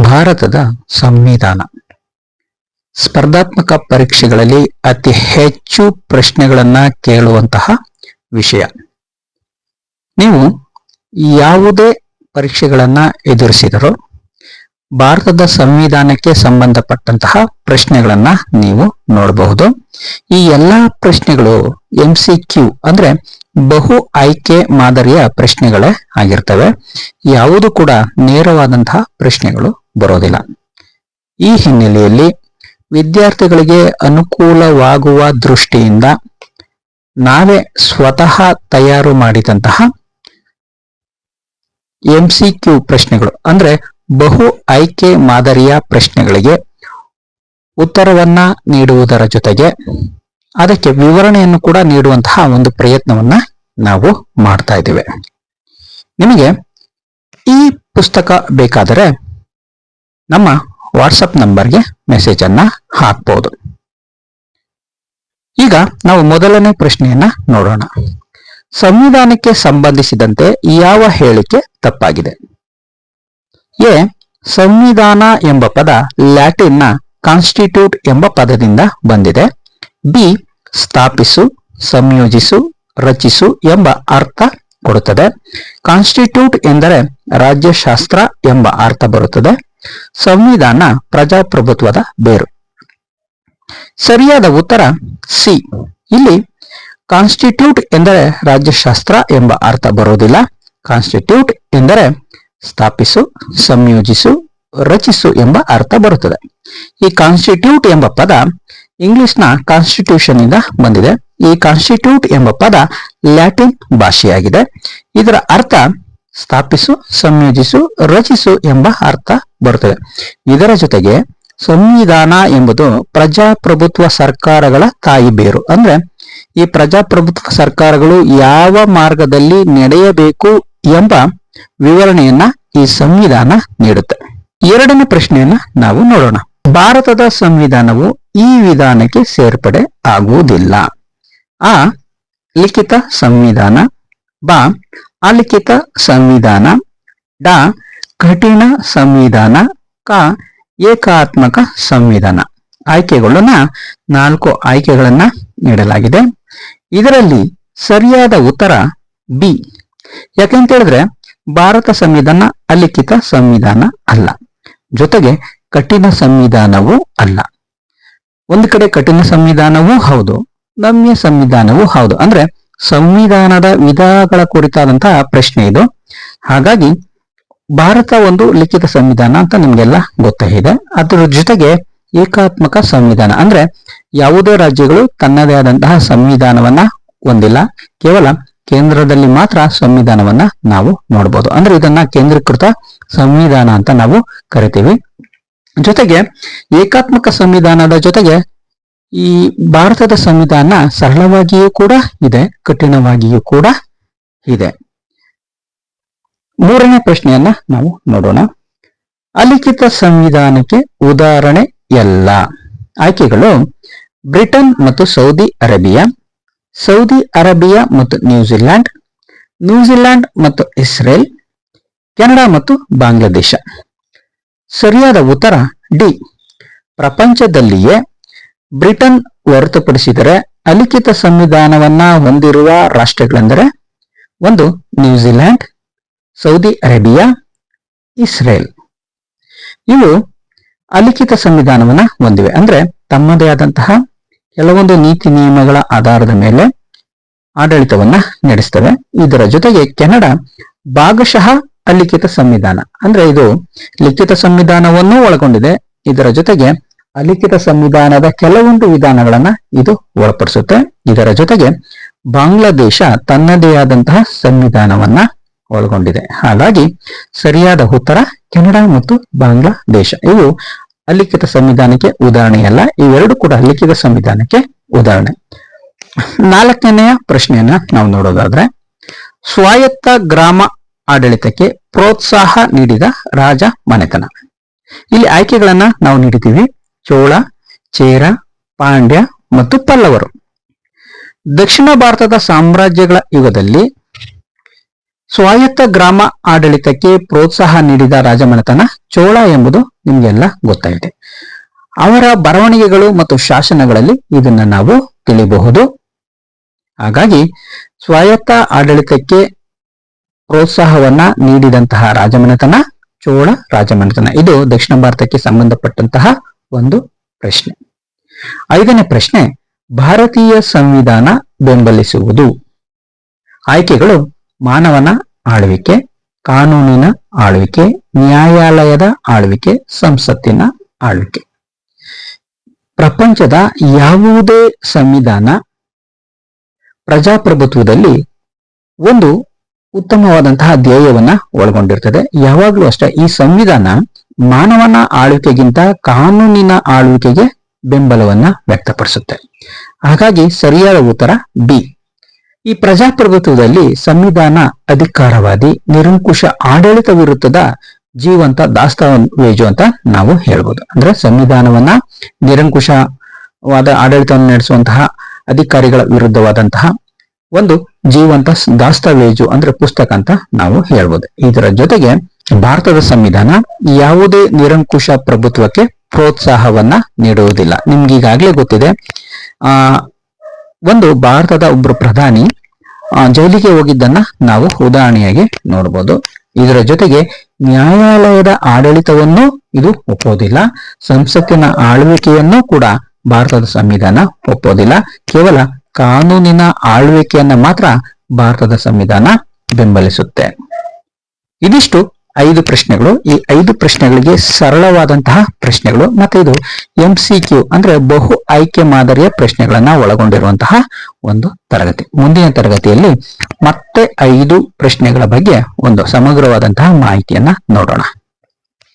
ಭಾರತದ ಸಂವಿಧಾನ ಸ್ಪರ್ಧಾತ್ಮಕ ಪರೀಕ್ಷೆಗಳಲ್ಲಿ ಅತಿ ಹೆಚ್ಚು ಪ್ರಶ್ನೆಗಳನ್ನ ಕೇಳುವಂತಹ ವಿಷಯ. ನೀವು ಯಾವುದೇ ಪರೀಕ್ಷೆಗಳನ್ನ ಎದುರಿಸಿದರೂ ಭಾರತದ ಸಂವಿಧಾನಕ್ಕೆ ಸಂಬಂಧಪಟ್ಟಂತಹ ಪ್ರಶ್ನೆಗಳನ್ನ ನೀವು ನೋಡಬಹುದು. ಈ ಎಲ್ಲಾ ಪ್ರಶ್ನೆಗಳು MCQ ಅಂದ್ರೆ ಬಹು ಆಯ್ಕೆ ಮಾದರಿಯ ಪ್ರಶ್ನೆಗಳೇ ಆಗಿರ್ತವೆ. ಯಾವುದು ಕೂಡ ನೇರವಾದಂತಹ ಪ್ರಶ್ನೆಗಳು ಬರೋದಿಲ್ಲ. ಈ ಹಿನ್ನೆಲೆಯಲ್ಲಿ ವಿದ್ಯಾರ್ಥಿಗಳಿಗೆ ಅನುಕೂಲವಾಗುವ ದೃಷ್ಟಿಯಿಂದ ನಾವೇ ಸ್ವತಃ ತಯಾರು ಮಾಡಿದಂತಹ MCQ ಪ್ರಶ್ನೆಗಳು ಅಂದ್ರೆ ಬಹು ಆಯ್ಕೆ ಮಾದರಿಯ ಪ್ರಶ್ನೆಗಳಿಗೆ ಉತ್ತರವನ್ನ ನೀಡುವುದರ ಜೊತೆಗೆ ಅದಕ್ಕೆ ವಿವರಣೆಯನ್ನು ಕೂಡ ನೀಡುವಂತಹ ಒಂದು ಪ್ರಯತ್ನವನ್ನ ನಾವು ಮಾಡ್ತಾ ಇದ್ದೇವೆ. ನಿಮಗೆ ಈ ಪುಸ್ತಕ ಬೇಕಾದರೆ ನಮ್ಮ ವಾಟ್ಸಪ್ ನಂಬರ್ಗೆ ಮೆಸೇಜ್ ಅನ್ನ ಹಾಕ್ಬಹುದು. ಈಗ ನಾವು ಮೊದಲನೇ ಪ್ರಶ್ನೆಯನ್ನ ನೋಡೋಣ. ಸಂವಿಧಾನಕ್ಕೆ ಸಂಬಂಧಿಸಿದಂತೆ ಯಾವ ಹೇಳಿಕೆ ತಪ್ಪಾಗಿದೆ? ಎ. ಸಂವಿಧಾನ ಎಂಬ ಪದ ಲ್ಯಾಟಿನ್ನ ಕಾನ್ಸ್ಟಿಟ್ಯೂಟ್ ಎಂಬ ಪದದಿಂದ ಬಂದಿದೆ. ಬಿ. ಸ್ಥಾಪಿಸು, ಸಂಯೋಜಿಸು, ರಚಿಸು ಎಂಬ ಅರ್ಥ ಕೊಡುತ್ತದೆ. ಕಾನ್ಸ್ಟಿಟ್ಯೂಟ್ ಎಂದರೆ ರಾಜ್ಯಶಾಸ್ತ್ರ ಎಂಬ ಅರ್ಥ ಬರುತ್ತದೆ. ಸಂವಿಧಾನ ಪ್ರಜಾಪ್ರಭುತ್ವದ ಬೇರು. ಸರಿಯಾದ ಉತ್ತರ ಸಿ. ಇಲ್ಲಿ ಕಾನ್ಸ್ಟಿಟ್ಯೂಟ್ ಎಂದರೆ ರಾಜ್ಯಶಾಸ್ತ್ರ ಎಂಬ ಅರ್ಥ ಬರುವುದಿಲ್ಲ. ಕಾನ್ಸ್ಟಿಟ್ಯೂಟ್ ಎಂದರೆ ಸ್ಥಾಪಿಸು, ಸಂಯೋಜಿಸು, ರಚಿಸು ಎಂಬ ಅರ್ಥ ಬರುತ್ತದೆ. ಈ ಕಾನ್ಸ್ಟಿಟ್ಯೂಟ್ ಎಂಬ ಪದ ಇಂಗ್ಲಿಷ್ನ ಕಾನ್ಸ್ಟಿಟ್ಯೂಷನ್ ಇಂದ ಬಂದಿದೆ. ಈ ಕಾನ್ಸ್ಟಿಟ್ಯೂಟ್ ಎಂಬ ಪದ ಲ್ಯಾಟಿನ್ ಭಾಷೆಯಾಗಿದೆ. ಇದರ ಅರ್ಥ ಸ್ಥಾಪಿಸು, ಸಂಯೋಜಿಸು, ರಚಿಸು ಎಂಬ ಅರ್ಥ ಬರುತ್ತದೆ. ಇದರ ಜೊತೆಗೆ ಸಂವಿಧಾನ ಎಂಬುದು ಪ್ರಜಾಪ್ರಭುತ್ವ ಸರ್ಕಾರಗಳ ತಾಯಿ ಬೇರು. ಅಂದ್ರೆ ಈ ಪ್ರಜಾಪ್ರಭುತ್ವ ಸರ್ಕಾರಗಳು ಯಾವ ಮಾರ್ಗದಲ್ಲಿ ನಡೆಯಬೇಕು ಎಂಬ ವಿವರಣೆಯನ್ನ ಈ ಸಂವಿಧಾನ ನೀಡುತ್ತೆ. ಎರಡನೇ ಪ್ರಶ್ನೆಯನ್ನ ನಾವು ನೋಡೋಣ. ಭಾರತದ ಸಂವಿಧಾನವು ಈ ವಿಧಾನಕ್ಕೆ ಸೇರ್ಪಡೆ ಆಗುವುದಿಲ್ಲ. ಆ. ಲಿಖಿತ ಸಂವಿಧಾನ. ಬ. ಅಲಿಖಿತ ಸಂವಿಧಾನ. ಡ. ಕಠಿಣ ಸಂವಿಧಾನ. ಕ. ಏಕಾತ್ಮಕ ಸಂವಿಧಾನ. ಆಯ್ಕೆಗಳನ್ನ 4 ಆಯ್ಕೆಗಳನ್ನ ನೀಡಲಾಗಿದೆ. ಇದರಲ್ಲಿ ಸರಿಯಾದ ಉತ್ತರ ಬಿ. ಯಾಕೆಂತ ಹೇಳಿದ್ರೆ ಭಾರತ ಸಂವಿಧಾನ ಅಲಿಖಿತ ಸಂವಿಧಾನ ಅಲ್ಲ, ಜೊತೆಗೆ ಕಠಿಣ ಸಂವಿಧಾನವೂ ಅಲ್ಲ. ಒಂದು ಕಡೆ ಕಠಿಣ ಸಂವಿಧಾನವೂ ಹೌದು, ನಮ್ಯ ಸಂವಿಧಾನವೂ ಹೌದು. ಅಂದ್ರೆ ಸಂವಿಧಾನದ ವಿಧಗಳ ಕುರಿತಾದಂತಹ ಪ್ರಶ್ನೆ ಇದು. ಹಾಗಾಗಿ ಭಾರತ ಒಂದು ಲಿಖಿತ ಸಂವಿಧಾನ ಅಂತ ನಿಮ್ಗೆಲ್ಲ ಗೊತ್ತಿದೆ. ಅದರ ಜೊತೆಗೆ ಏಕಾತ್ಮಕ ಸಂವಿಧಾನ ಅಂದ್ರೆ ಯಾವುದೇ ರಾಜ್ಯಗಳು ತನ್ನದೇ ಆದಂತಹ ಸಂವಿಧಾನವನ್ನ ಹೊಂದಿಲ್ಲ. ಕೇವಲ ಕೇಂದ್ರದಲ್ಲಿ ಮಾತ್ರ ಸಂವಿಧಾನವನ್ನ ನಾವು ನೋಡಬಹುದು. ಅಂದ್ರೆ ಇದನ್ನ ಕೇಂದ್ರೀಕೃತ ಸಂವಿಧಾನ ಅಂತ ನಾವು ಕರಿತೀವಿ. ಜೊತೆಗೆ ಏಕಾತ್ಮಕ ಸಂವಿಧಾನದ ಜೊತೆಗೆ ಈ ಭಾರತದ ಸಂವಿಧಾನ ಸರಳವಾಗಿಯೂ ಕೂಡ ಇದೆ, ಕಠಿಣವಾಗಿಯೂ ಕೂಡ ಇದೆ. ಮೂರನೇ ಪ್ರಶ್ನೆಯನ್ನ ನಾವು ನೋಡೋಣ. ಅಲಿಖಿತ ಸಂವಿಧಾನಕ್ಕೆ ಉದಾಹರಣೆ ಎಲ್ಲ? ಆಯ್ಕೆಗಳು ಬ್ರಿಟನ್ ಮತ್ತು ಸೌದಿ ಅರೇಬಿಯಾ, ಸೌದಿ ಅರೇಬಿಯಾ ಮತ್ತು ನ್ಯೂಜಿಲ್ಯಾಂಡ್, ನ್ಯೂಜಿಲ್ಯಾಂಡ್ ಮತ್ತು ಇಸ್ರೇಲ್, ಕೆನಡಾ ಮತ್ತು ಬಾಂಗ್ಲಾದೇಶ. ಸರಿಯಾದ ಉತ್ತರ ಡಿ. ಪ್ರಪಂಚದಲ್ಲಿಯೇ ಬ್ರಿಟನ್ ಹೊರತುಪಡಿಸಿದರೆ ಅಲಿಖಿತ ಸಂವಿಧಾನವನ್ನ ಹೊಂದಿರುವ ರಾಷ್ಟ್ರಗಳೆಂದರೆ 1 ನ್ಯೂಜಿಲ್ಯಾಂಡ್, ಸೌದಿ ಅರೇಬಿಯಾ, ಇಸ್ರೇಲ್. ಇವು ಅಲಿಖಿತ ಸಂವಿಧಾನವನ್ನ ಹೊಂದಿವೆ. ಅಂದ್ರೆ ತಮ್ಮದೇ ಆದಂತಹ ಕೆಲವೊಂದು ನೀತಿ ನಿಯಮಗಳ ಆಧಾರದ ಮೇಲೆ ಆಡಳಿತವನ್ನ ನಡೆಸ್ತವೆ. ಇದರ ಜೊತೆಗೆ ಕೆನಡಾ ಭಾಗಶಃ ಅಲಿಖಿತ ಸಂವಿಧಾನ, ಅಂದ್ರೆ ಇದು ಲಿಖಿತ ಸಂವಿಧಾನವನ್ನು ಒಳಗೊಂಡಿದೆ. ಇದರ ಜೊತೆಗೆ ಅಲಿಖಿತ ಸಂವಿಧಾನದ ಕೆಲವೊಂದು ವಿಧಾನಗಳನ್ನ ಇದು ಒಳಪಡಿಸುತ್ತೆ. ಇದರ ಜೊತೆಗೆ ಬಾಂಗ್ಲಾದೇಶ ತನ್ನದೇ ಆದಂತಹ ಸಂವಿಧಾನವನ್ನ ಒಳಗೊಂಡಿದೆ. ಹಾಗಾಗಿ ಸರಿಯಾದ ಉತ್ತರ ಕೆನಡಾ ಮತ್ತು ಬಾಂಗ್ಲಾದೇಶ. ಇವು ಅಲಿಖಿತ ಸಂವಿಧಾನಕ್ಕೆ ಉದಾಹರಣೆಯಲ್ಲ, ಇವೆರಡು ಕೂಡ ಲಿಖಿತ ಸಂವಿಧಾನಕ್ಕೆ ಉದಾಹರಣೆ. 4ನೆಯ ಪ್ರಶ್ನೆಯನ್ನ ನಾವು ನೋಡೋದಾದ್ರೆ, ಸ್ವಾಯತ್ತ ಗ್ರಾಮ ಆಡಳಿತಕ್ಕೆ ಪ್ರೋತ್ಸಾಹ ನೀಡಿದ ರಾಜ ಮನೆತನ. ಇಲ್ಲಿ ಆಯ್ಕೆಗಳನ್ನ ನಾವು ನೀಡಿದ್ದೀವಿ. ಚೋಳ, ಚೇರ, ಪಾಂಡ್ಯ ಮತ್ತು ಪಲ್ಲವರು. ದಕ್ಷಿಣ ಭಾರತದ ಸಾಮ್ರಾಜ್ಯಗಳ ಯುಗದಲ್ಲಿ ಸ್ವಾಯತ್ತ ಗ್ರಾಮ ಆಡಳಿತಕ್ಕೆ ಪ್ರೋತ್ಸಾಹ ನೀಡಿದ ರಾಜಮನೆತನ ಚೋಳ ಎಂಬುದು ನಿಮ್ಗೆಲ್ಲ ಗೊತ್ತಾಗಿದೆ. ಅವರ ಬರವಣಿಗೆಗಳು ಮತ್ತು ಶಾಸನಗಳಲ್ಲಿ ಇದನ್ನ ನಾವು ತಿಳಿಯಬಹುದು. ಹಾಗಾಗಿ ಸ್ವಾಯತ್ತ ಆಡಳಿತಕ್ಕೆ ಪ್ರೋತ್ಸಾಹವನ್ನ ನೀಡಿದಂತಹ ರಾಜಮನೆತನ ಚೋಳ ರಾಜಮನೆತನ. ಇದು ದಕ್ಷಿಣ ಭಾರತಕ್ಕೆ ಸಂಬಂಧಪಟ್ಟಂತಹ ಒಂದು ಪ್ರಶ್ನೆ. 5ನೇ ಪ್ರಶ್ನೆ, ಭಾರತೀಯ ಸಂವಿಧಾನ ಬೆಂಬಲಿಸುವುದು. ಆಯ್ಕೆಗಳು ಮಾನವನ ಆಳ್ವಿಕೆ, ಕಾನೂನಿನ ಆಳ್ವಿಕೆ, ನ್ಯಾಯಾಲಯದ ಆಳ್ವಿಕೆ, ಸಂಸತ್ತಿನ ಆಳ್ವಿಕೆ. ಪ್ರಪಂಚದ ಯಾವುದೇ ಸಂವಿಧಾನ ಪ್ರಜಾಪ್ರಭುತ್ವದಲ್ಲಿ ಒಂದು ಉತ್ತಮವಾದಂತಹ ಧ್ಯೇಯವನ್ನ ಒಳಗೊಂಡಿರ್ತದೆ. ಯಾವಾಗಲೂ ಅಷ್ಟೇ ಈ ಸಂವಿಧಾನ ಮಾನವನ ಆಳ್ವಿಕೆಗಿಂತ ಕಾನೂನಿನ ಆಳ್ವಿಕೆಗೆ ಬೆಂಬಲವನ್ನ ವ್ಯಕ್ತಪಡಿಸುತ್ತೆ. ಹಾಗಾಗಿ ಸರಿಯಾದ ಉತ್ತರ ಬಿ. ಈ ಪ್ರಜಾಪ್ರಭುತ್ವದಲ್ಲಿ ಸಂವಿಧಾನ ಅಧಿಕಾರವಾದಿ ನಿರಂಕುಶ ಆಡಳಿತ ವಿರುದ್ಧದ ಜೀವಂತ ದಾಸ್ತಾವೇಜು ಅಂತ ನಾವು ಹೇಳ್ಬೋದು. ಅಂದ್ರೆ ಸಂವಿಧಾನವನ್ನ ನಿರಂಕುಶವಾದ ಆಡಳಿತವನ್ನು ನಡೆಸುವಂತಹ ಅಧಿಕಾರಿಗಳ ವಿರುದ್ಧವಾದಂತಹ ಒಂದು ಜೀವಂತ ದಾಸ್ತಾವೇಜು ಅಂದ್ರೆ ಪುಸ್ತಕ ಅಂತ ನಾವು ಹೇಳ್ಬೋದು. ಇದರ ಜೊತೆಗೆ ಭಾರತದ ಸಂವಿಧಾನ ಯಾವುದೇ ನಿರಂಕುಶ ಪ್ರಭುತ್ವಕ್ಕೆ ಪ್ರೋತ್ಸಾಹವನ್ನ ನೀಡುವುದಿಲ್ಲ. ನಿಮ್ಗೆ ಈಗಾಗಲೇ ಗೊತ್ತಿದೆ, ಒಂದು ಭಾರತದ ಒಬ್ರು ಪ್ರಧಾನಿ ಜೈಲಿಗೆ ಹೋಗಿದ್ದನ್ನ ನಾವು ಉದಾಹರಣೆಯಾಗಿ ನೋಡಬಹುದು. ಇದರ ಜೊತೆಗೆ ನ್ಯಾಯಾಲಯದ ಆಡಳಿತವನ್ನು ಇದು ಒಪ್ಪೋದಿಲ್ಲ. ಸಂಸತ್ತಿನ ಆಳ್ವಿಕೆಯನ್ನು ಕೂಡ ಭಾರತದ ಸಂವಿಧಾನ ಒಪ್ಪೋದಿಲ್ಲ. ಕೇವಲ ಕಾನೂನಿನ ಆಳ್ವಿಕೆಯನ್ನ ಮಾತ್ರ ಭಾರತದ ಸಂವಿಧಾನ ಬೆಂಬಲಿಸುತ್ತೆ. ಇದಿಷ್ಟು 5 ಪ್ರಶ್ನೆಗಳು. ಈ 5 ಪ್ರಶ್ನೆಗಳಿಗೆ ಸರಳವಾದಂತಹ ಪ್ರಶ್ನೆಗಳು, ಮತ್ತೆ ಇದು MCQ ಅಂದ್ರೆ ಬಹು ಆಯ್ಕೆ ಮಾದರಿಯ ಪ್ರಶ್ನೆಗಳನ್ನ ಒಳಗೊಂಡಿರುವಂತಹ ಒಂದು ತರಗತಿ. ಮುಂದಿನ ತರಗತಿಯಲ್ಲಿ ಮತ್ತೆ 5 ಪ್ರಶ್ನೆಗಳ ಬಗ್ಗೆ ಒಂದು ಸಮಗ್ರವಾದಂತಹ ಮಾಹಿತಿಯನ್ನ ನೋಡೋಣ.